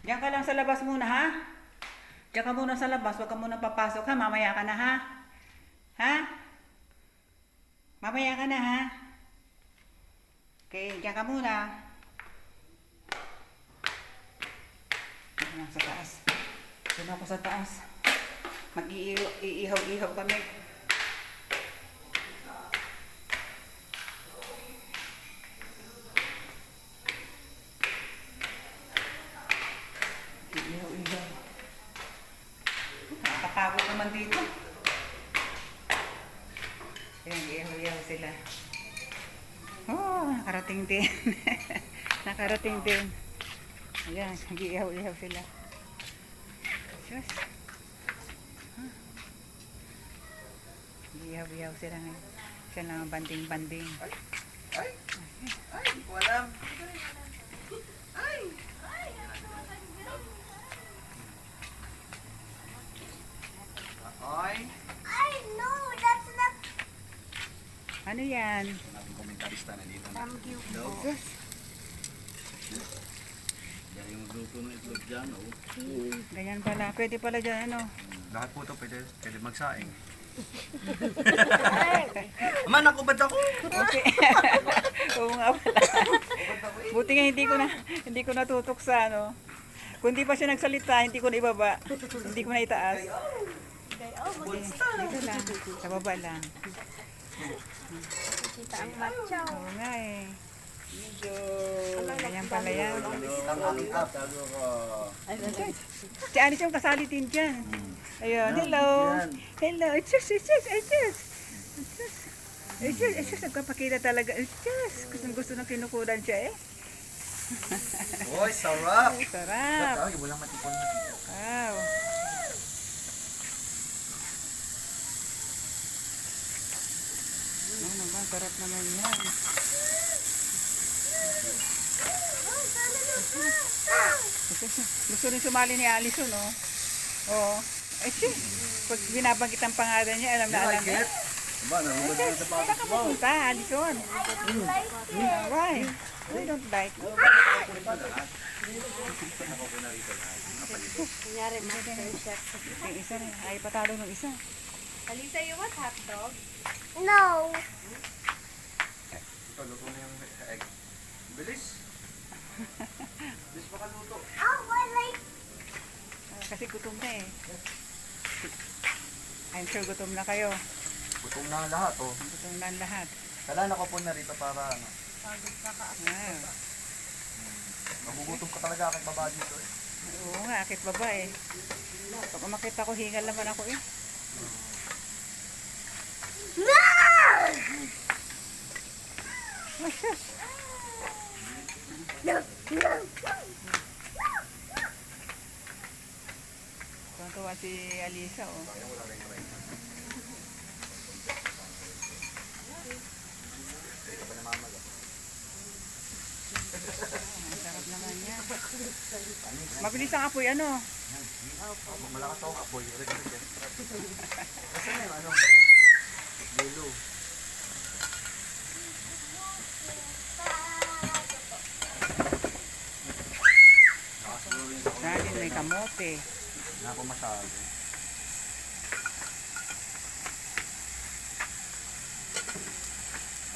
Diyan ka lang sa labas muna, ha? Diyan ka muna sa labas. Huwag ka muna papasok, ha? Mamaya ka na, ha? Ha? Mamaya ka na, ha? Okay, diyan ka muna. Diyan sa taas. Diyan ako sa taas. Mag-iihaw-ihaw kami. Iihaw-ihaw. Nakakapagod naman dito. Ayan, iihaw-ihaw sila. Oh, nakarating din. Nakarating din. Ayan, nag-iihaw-ihaw sila. Diyos. Huh? Nag-iihaw-ihaw sila ngayon. Siya lang ang banding-banding. Ay, hindi ko alam. Ay. Ay. I know that's not Ano yan? Natin komentarista na dito. Hello. Diyos. Yan yung luto ng itlog dyan, oh. Ganyan pala. Pwede pala dyan, ano? Lahat po ito pwede magsaing. Aman, ako ba't ako? Okay. Oo nga pala. Buti nga hindi ko natutok sa ano. Kung di pa siya nagsalita, hindi ko na ibaba. Hindi ko na itaas. Dito lang. Sa baba lang. Kita ang matcha. Oo nga eh. Ganyan pala yan. Ang aking app. Si Alice yung kasali din dyan. Ayun. Hello. Hello. It's just nagpapakita talaga. Gusto ng kinukulan siya eh. Oy, sarap! Sarap. Ay, walang matipon na dito. Wow. Ano naman, sarap naman yan. Gusto rin sumali ni Alison, no? Oo. Eh, siya. Pag binabanggit ang pangalan niya, alam na alam niya. Aba, nahubad na sa Saan ka pupunta, Alison? Why? I don't like. Kunyari, master chef. Yung isa rin. Ay, patalo ng isa. Alisa, you want hot dog? No. Ito, luto na yung egg. Bilis! Bilis makaluto. Oh, I like. Kasi gutom na eh. I'm sure gutom na kayo. Gutom na lahat, oh. Gutom na ang lahat. Kailangan ako po na rito para, ano, Wow. magugutom ka talaga aking baba dito, eh. Oo nga, akit baba eh. Pag umakit ako, hingal naman ako eh. Oh, shush. Tuwan-tuwa si Alisa, oh. Ang sarap naman yan. Mabilis ang apoy, ano? Malakas ako apoy. Nasaan na yung ano? Lulu. Natin may kamote. Na ako masyado.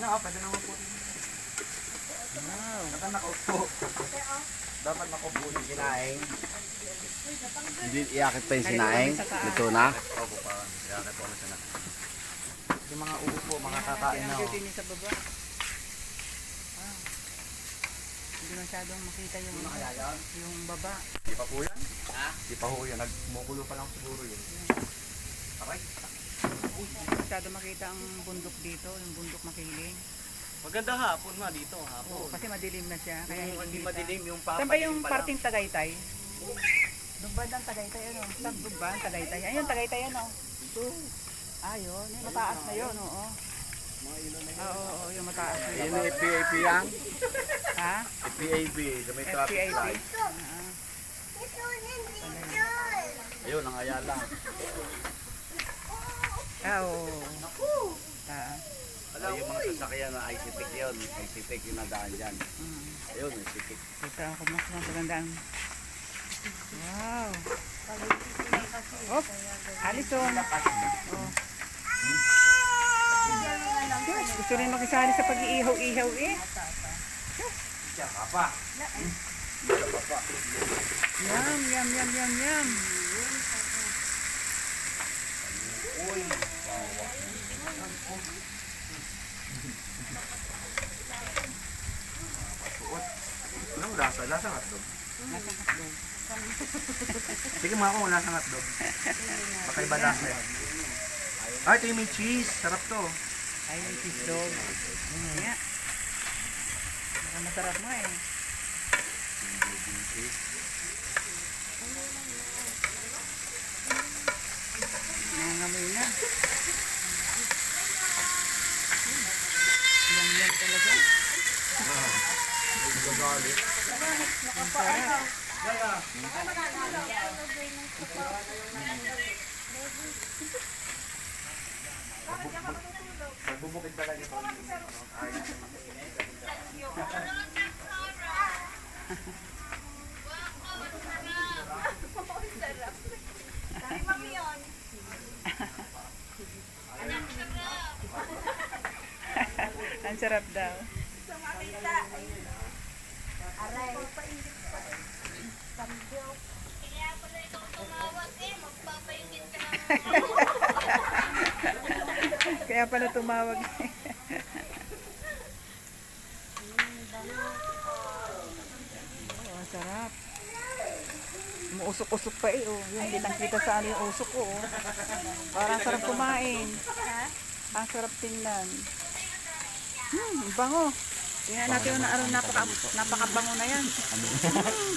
Ano nga, pwede naman po. Wow. Dapat nakaupo. Dapat nakaupo yung sinaing. Hindi iakit pa yung sinaing. Ito na. Opo pa. Kaya po ako sana. Yung mga upo, mga kakain na. Tinanggyo din sa baba. Wow. Hindi masyadong makita yung baba. Di pa po yan? Ha? Di pa po yan. Nagmukulo pa lang siguro yun. Aray. Hindi masyadong makita ang bundok dito, yung bundok makiling. Maganda hapon nga dito, hapon. Oo, kasi madilim na siya. Kaya Kung hindi kita. madilim yung Saan ba yung parting Tagaytay? Doon ba ang Tagaytay, ano? Saan doon ba ang Tagaytay? Ayun, Tagaytay, ano? Ayun, yung mataas na yun, oo. Oo, yung mataas na yun. Ayun yung FPAP yan. Ha? FPAP. Sa may traffic FPIP. light. Ayun, ang Ayala. Oo. Alam yung mga sasakyan na ICTIC yun. ICTIC yung nadaan dyan. Ayun, ICTIC. Dito ako mas magandang Wow. Oh, Alison. Oh. Yes, gusto rin makisali sa pag-iihaw-ihaw eh. Yum, yum, yum, yum, yum. Anong lasa? Lasang hotdog. Nasa hotdog. Sige mga kung lasang hotdog. Baka iba lasa yan. Ay, ito yung may cheese. Sarap to. Ay, may cheese dog. Yeah. Baka masarap mo eh. Nangangamoy na. Yan yan talaga. Ang sarap. Magbubukid talaga ito. Ay, Ang sarap daw. Kaya pala tumawag. Oh, ang sarap. Umuusok-usok pa eh. Oh. Yung kitang-kita sa ano yung usok ko. Oh. Parang sarap kumain. Ang sarap tingnan. Ang bango. Tingnan natin yung napakabango na yan.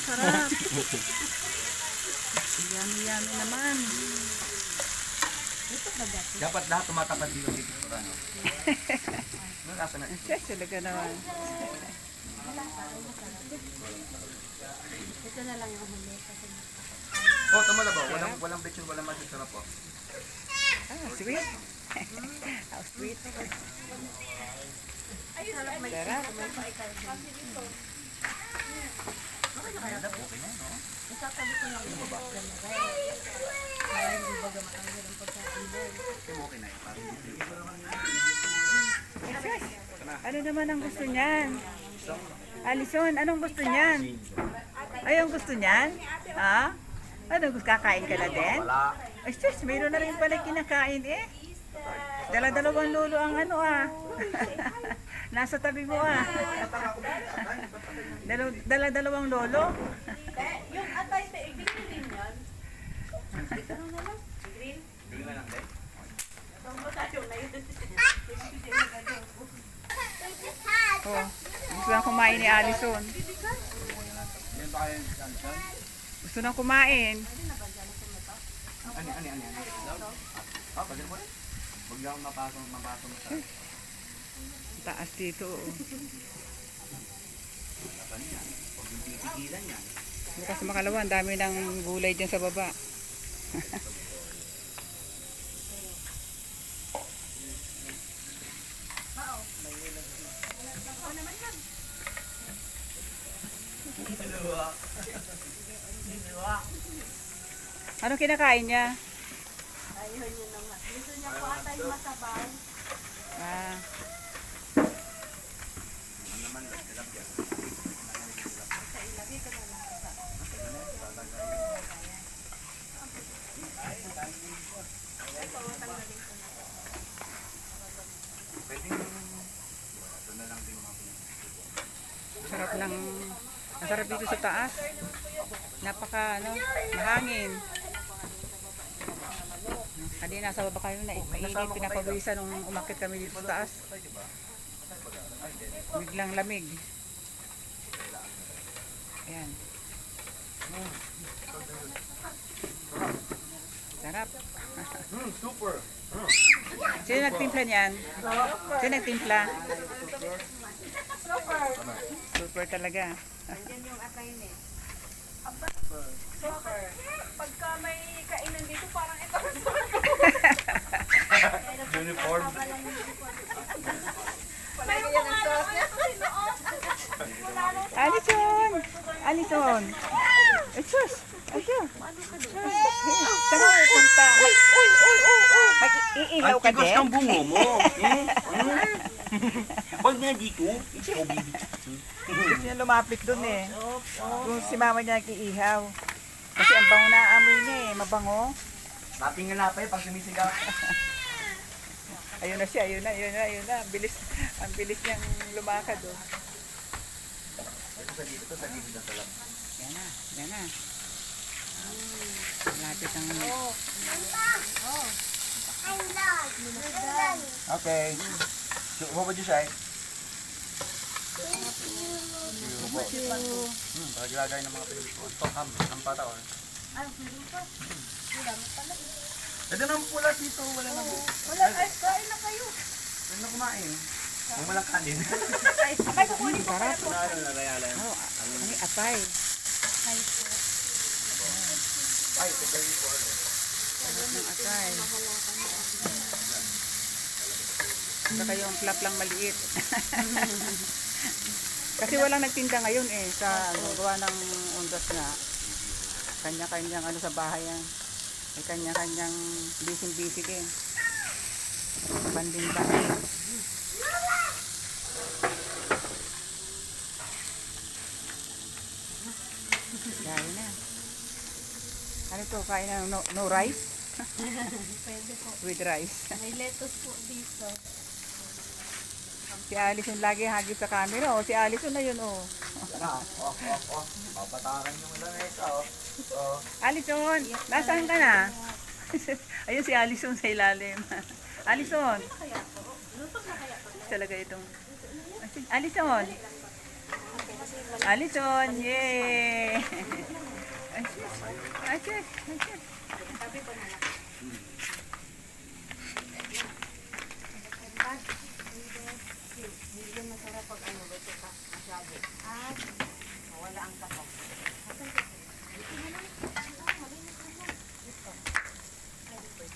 Sarap. Yummy naman. dapat lahat tumatapat dito dito sa ano. Anong lasa na? Yes, talaga naman. Oh, tama na ba? Walang betchin, walang masin. Sarap po. Ah, sweet. How sweet. Sarap. Okay na yun. Yes. Ano naman ang gusto niyan? Alison, anong gusto niyan? Ay, ang gusto niyan? Ha? Ano, kakain ka na din? Wala. Ay, sis, mayroon na rin pala kinakain eh. Dala-dalawang lolo ang ano ah. Nasa tabi mo ah. Dala-dalawang lolo. Yung atay sa green din yan. Green? Green na lang din. Oh, gusto na kumain ni Alison. Yan ba kayo yung saan? Gusto na kumain. Ano? Ah, pwede mo rin. Huwag lang mapasong sa... Taas dito. Oh. Laban yan. Huwag yung titigilan yan. Bukas makalawa, ang dami ng gulay dyan sa baba. Anong kinakain niya? Ayun yun naman. Gusto niya po atay masabaw. Ah, Ano naman, sarap yan. Pwede ito na lang din mga sarap ng... Ang sarap dito sa taas. Napaka, ano, mahangin. Hindi, nasa baba kayo na mainit, pinapawisan nung umakit kami dito sa taas. Biglang lamig. Ayan. Sarap. super! Sino nagtimpla niyan? Sino nagtimpla? Super talaga. Yan yung atay niya. Pagka may kainan dito, parang ito. Uniform. May yan ang sauce niya. Alison! Alison! Esus! Ayun. Saan ka pupunta? Mag-iihaw ka Ang tigas din? ng bungo mo. Wag na dito. Ikaw, baby. Gusto niya lumapit dun eh. Kung si mama niya nag-iihaw. Kasi ang bango na amoy niya eh. Mabango. Dating nga napay pag sumisigaw. Ayun na siya, ayun na. Ang bilis niyang lumakad oh. Ito sa dito, sa dito na sa lab. Yan na. Malapit ang... Okay. So, what would you say? Paglalagay ng mga Pilipino. Ito, ham pata or? Ito naman pula dito, wala na po. Kain na kayo. Wala na kumain. Kung walang kanin. Abay, kukunin ko Sarap. pala po. Ano yung atay? Ay, ito kayo po. Ng atay. Saka yung flap lang maliit. Kasi walang nagtinda ngayon eh. Sa gawa ng undas nga. Kanya-kanyang ano sa bahay yan. May kanya-kanyang busy-busy din. Banding-banding. Gaya na. Ano to? Kain na no rice? Pwede po. With rice. May lettuce po dito. Si Alison lagi hagip sa camera. O, si Alison na yun, o. Papatakan yung lamesa, oh. Oh. Alison, nasaan ka na? Ayun si Alison sa ilalim. Alison. Talaga itong... Alison. Alison, yay! Asyik.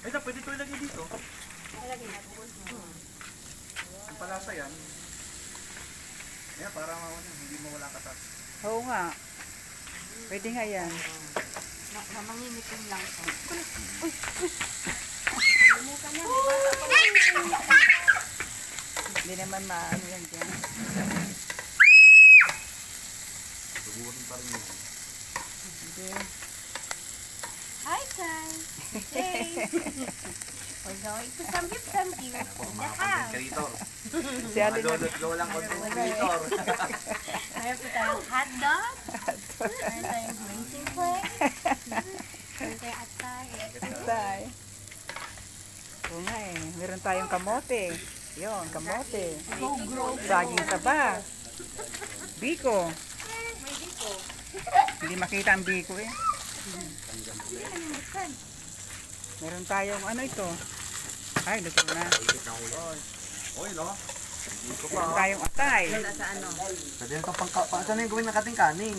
Ay, pwede ito ilagay dito. Ang palasa yan. Kaya para hindi mawala katas. Oo nga. Pwede nga yan. Mamanginitin lang po. Hindi naman maano yan dyan. Subukan pa rin yan. Hindi. Hi, guys. Hey. We're going to samgyup-samgyup. Mga content creator. Si Mga Alin lolo't go lang content creator. Meron po tayong hotdog. Meron tayong racing play. Meron tayong atay. Tay. Oo nga eh. Meron tayong kamote. Yun, kamote. Saging taba. Biko. May dito. Hindi makita ang biko eh. Meron tayong ano ito? Ay, luto na. Oy, no? Dito pa. Meron tayong atay. Pwede ito saan yung gawin na kating kanin?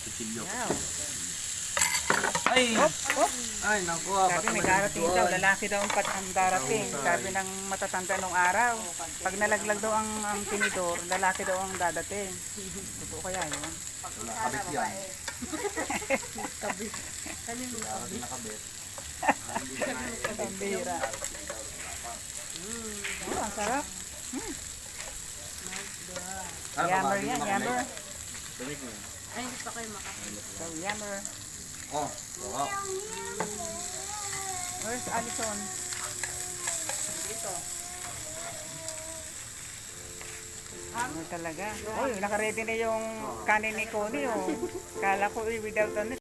Kuchilyo. Wow. Ay! Hop. Ay, naku. Sabi may darating daw. Lalaki daw ang darating. Sabi ng matatanda nung araw. Pag nalaglag daw ang tinidor, lalaki daw ang dadating. Totoo kaya yun? Kabit yan. Nakabit. Ang bihira. Oh, ang sarap. Yammer yan, yammer. Ay, gusto ko yung makapit. So, yammer. Oh, oo. Where's Alison? Dito. Ano talaga? Uy, nakaredy na yung kanin ni Connie, oh. Kala ko, without ano,